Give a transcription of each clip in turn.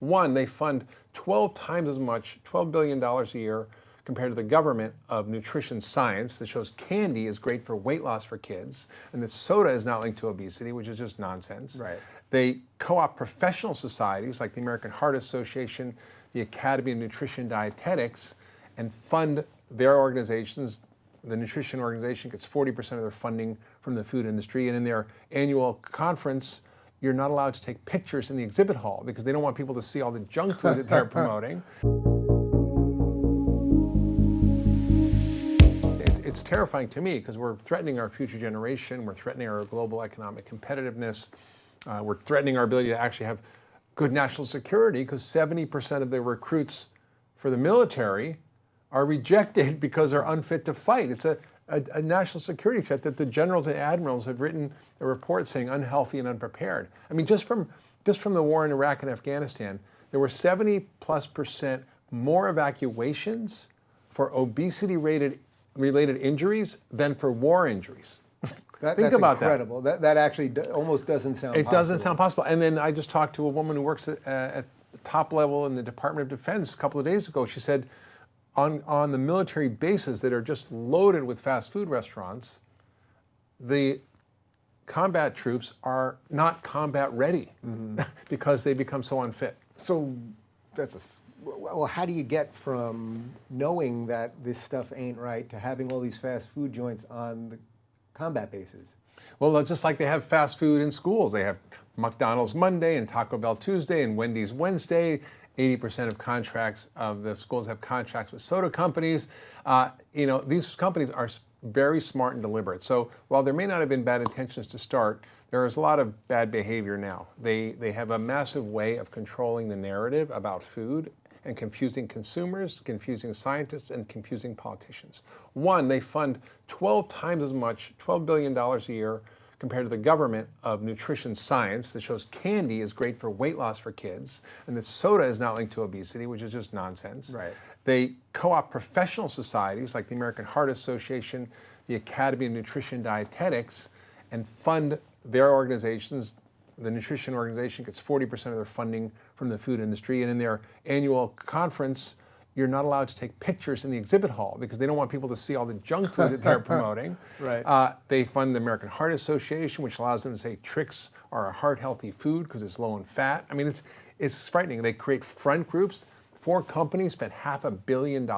One, they fund 12 times as much, $12 billion a year, compared to the government of nutrition science that shows candy is great for weight loss for kids, and that soda is not linked to obesity, which is just nonsense. Right. They co-opt professional societies like the American Heart Association, the Academy of Nutrition Dietetics, and fund their organizations. The nutrition organization gets 40% of their funding from the food industry, and in their annual conference, you're not allowed to take pictures in the exhibit hall because they don't want people to see all the junk food that they're promoting. It's terrifying to me because we're threatening our future generation, we're threatening our global economic competitiveness, we're threatening our ability to actually have good national security because 70% of the recruits for the military are rejected because they're unfit to fight. It's a national security threat that the generals and admirals have written a report saying unhealthy and unprepared. I mean, just from the war in Iraq and Afghanistan, there were 70+% more evacuations for obesity-related injuries than for war injuries. Think about incredible. That actually almost doesn't sound possible. It doesn't sound possible. And then I just talked to a woman who works at the top level in the Department of Defense a couple of days ago. She said, on the military bases that are just loaded with fast food restaurants, the combat troops are not combat ready because they become so unfit. So well, how do you get from knowing that this stuff ain't right to having all these fast food joints on the combat bases? Well, just like they have fast food in schools. They have McDonald's Monday and Taco Bell Tuesday and Wendy's Wednesday. 80% of contracts of the schools have contracts with soda companies. These companies are very smart and deliberate. So while there may not have been bad intentions to start, there is a lot of bad behavior now. They have a massive way of controlling the narrative about food and confusing consumers, confusing scientists, and confusing politicians. One, they fund 12 times as much, $12 billion a year, compared to the government of nutrition science that shows candy is great for weight loss for kids, and that soda is not linked to obesity, which is just nonsense. Right. They co-opt professional societies like the American Heart Association, the Academy of Nutrition Dietetics, and fund their organizations. The nutrition organization gets 40% of their funding from the food industry, and in their annual conference, you're not allowed to take pictures in the exhibit hall because they don't want people to see all the junk food that they're promoting. Right. They fund the American Heart Association, which allows them to say tricks are a heart-healthy food because it's low in fat. I mean, it's frightening. They create front groups. 4 companies spent $500 million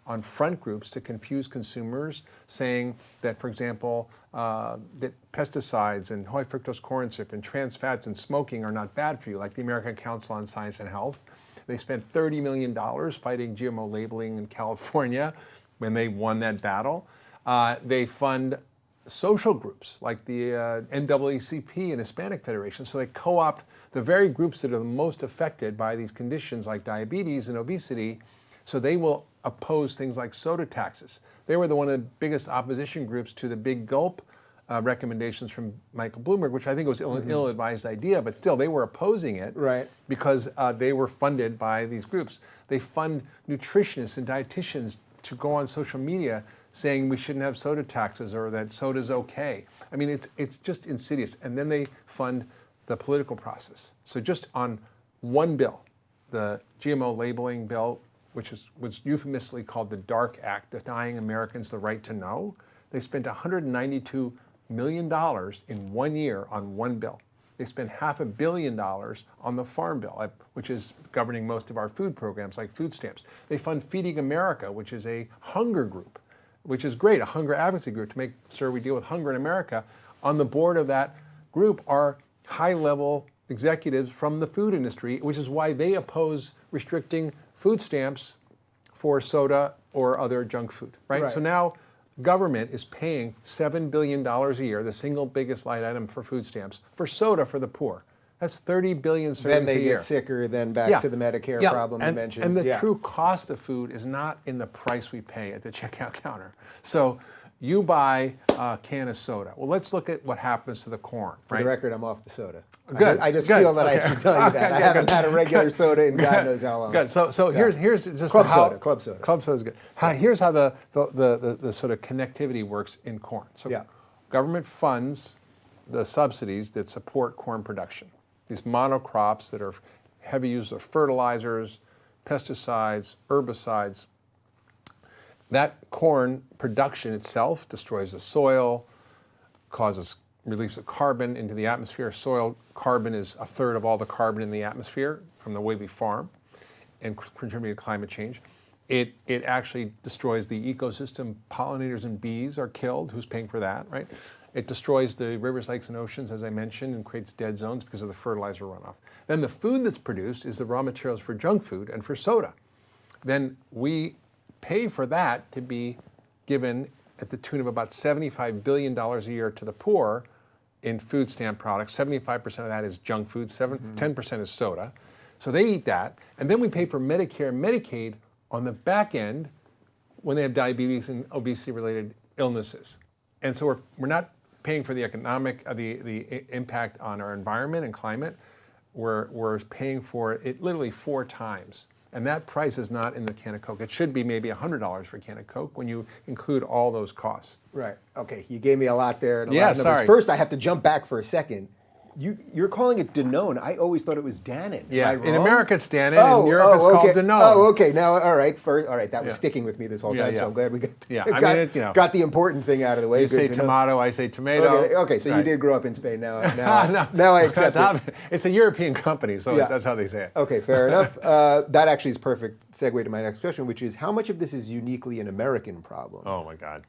on front groups to confuse consumers, saying that, for example, that pesticides and high fructose corn syrup and trans fats and smoking are not bad for you, like the American Council on Science and Health. They spent $30 million fighting GMO labeling in California when they won that battle. They fund social groups like the NAACP and Hispanic Federation. So they co-opt the very groups that are the most affected by these conditions like diabetes and obesity. So they will oppose things like soda taxes. They were one of the biggest opposition groups to the Big Gulp recommendations from Michael Bloomberg, which I think was an ill-advised idea, but still they were opposing it because they were funded by these groups. They fund nutritionists and dietitians to go on social media saying we shouldn't have soda taxes or that soda's okay. I mean, it's just insidious. And then they fund the political process. So just on one bill, the GMO labeling bill, which was euphemistically called the DARK Act, denying Americans the right to know, they spent $192 million in 1 year on one bill. They spent $500 million on the Farm Bill, which is governing most of our food programs like food stamps. They fund Feeding America, which is a hunger group, which is great, a hunger advocacy group to make sure we deal with hunger in America. On the board of that group are high-level executives from the food industry, which is why they oppose restricting food stamps for soda or other junk food, right? So now government is paying $7 billion a year, the single biggest line item for food stamps, for soda for the poor. That's 30 billion servings a year. Then they get sicker, then back to the Medicare problem you mentioned. And the true cost of food is not in the price we pay at the checkout counter. So you buy a can of soda. Well, let's look at what happens to the corn. For the record, I'm off the soda. Good. I just feel that I should tell you that. I haven't had a regular soda in God knows how long. Good. So here's just Club how soda. Club soda. Club soda is good. Here's how the sort of connectivity works in corn. So government funds the subsidies that support corn production. These monocrops that are heavy use of fertilizers, pesticides, herbicides. That corn production itself destroys the soil, causes release of carbon into the atmosphere. Soil carbon is a third of all the carbon in the atmosphere from the way we farm, and contributing to climate change. It actually destroys the ecosystem. Pollinators and bees are killed. Who's paying for that, right? It destroys the rivers, lakes, and oceans, as I mentioned, and creates dead zones because of the fertilizer runoff. Then the food that's produced is the raw materials for junk food and for soda. Then we pay for that to be given at the tune of about $75 billion a year to the poor in food stamp products. 75% of that is junk food, 10% is soda. So they eat that. And then we pay for Medicare and Medicaid on the back end when they have diabetes and obesity-related illnesses. And so we're not paying for the economic, the impact on our environment and climate. We're paying for it literally 4 times. And that price is not in the can of Coke. It should be maybe $100 for a can of Coke when you include all those costs. Right. Okay. You gave me a lot there. And a Yeah, lot of numbers. sorry. First, I have to jump back for a second. You're calling it Danone. I always thought it was Dannon. Yeah. Am I In wrong? America, it's Dannon. In Europe, it's okay. called Danone. Oh, okay. Now, all right. That was Yeah. sticking with me this whole Yeah, time. yeah. So I'm glad we got Yeah, I mean, got the important thing out of the way. You Good say to know. tomato, I say tomato. Okay. So you Right. did grow up in Spain. Now No, I accept it. It's a European company, so Yeah. that's how they say it. Okay, fair enough. That actually is perfect segue to my next question, which is how much of this is uniquely an American problem? Oh my God.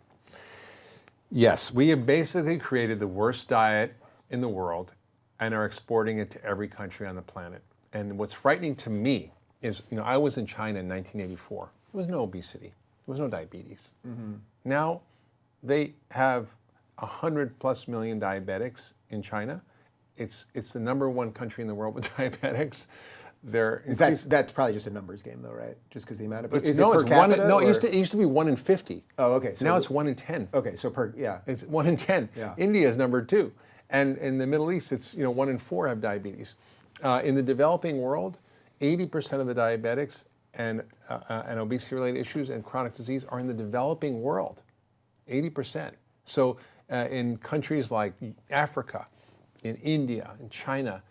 Yes, we have basically created the worst diet in the world and are exporting it to every country on the planet. And what's frightening to me is, I was in China in 1984. There was no obesity. There was no diabetes. Now they have 100+ million diabetics in China. It's the #1 country in the world with diabetics. That's probably just a numbers game, though, right? Just because the amount of It's is no, it per it's capita? one. No, or? it used to be 1 in 50. Oh, okay. So Now it's 1 in 10. Okay, so It's 1 in 10. Yeah. India is #2, and in the Middle East, it's 1 in 4 have diabetes. In the developing world, 80% of the diabetics and obesity-related issues and chronic disease are in the developing world. 80%. So in countries like Africa, in India, in China,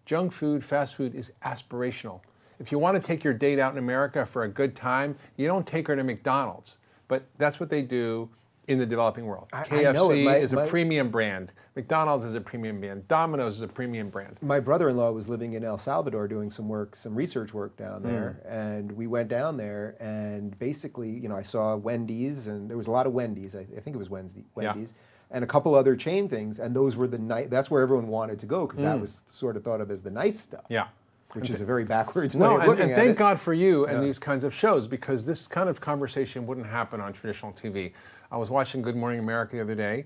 junk food, fast food is aspirational. If you want to take your date out in America for a good time, you don't take her to McDonald's. But that's what they do in the developing world. I know it. KFC is a premium brand. McDonald's is a premium brand. Domino's is a premium brand. My brother-in-law was living in El Salvador doing some research work down there, and we went down there, and basically, I saw Wendy's, and there was a lot of Wendy's. I think it was Wendy's, and a couple other chain things, and those were that's where everyone wanted to go because that was sort of thought of as the nice stuff. Yeah. Which is a very backwards way No, of looking and at thank it. God for you and these kinds of shows, because this kind of conversation wouldn't happen on traditional TV. I was watching Good Morning America the other day,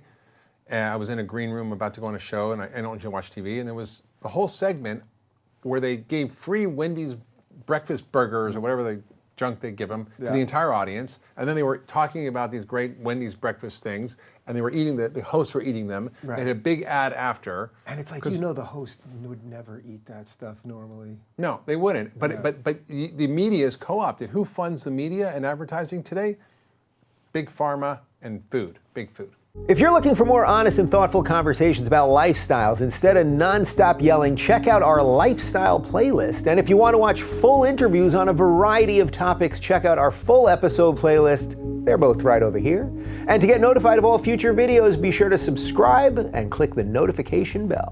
and I was in a green room about to go on a show, and I don't usually watch TV, and there was a whole segment where they gave free Wendy's breakfast burgers or whatever the junk they give them to the entire audience, and then they were talking about these great Wendy's breakfast things, and they were eating the hosts were eating them. Right. They had a big ad after. And it's like, the host would never eat that stuff normally. No, they wouldn't. But the media is co-opted. Who funds the media and advertising today? Big pharma and food. Big food. If you're looking for more honest and thoughtful conversations about lifestyles instead of nonstop yelling, check out our lifestyle playlist. And if you want to watch full interviews on a variety of topics, check out our full episode playlist. They're both right over here. And to get notified of all future videos, be sure to subscribe and click the notification bell.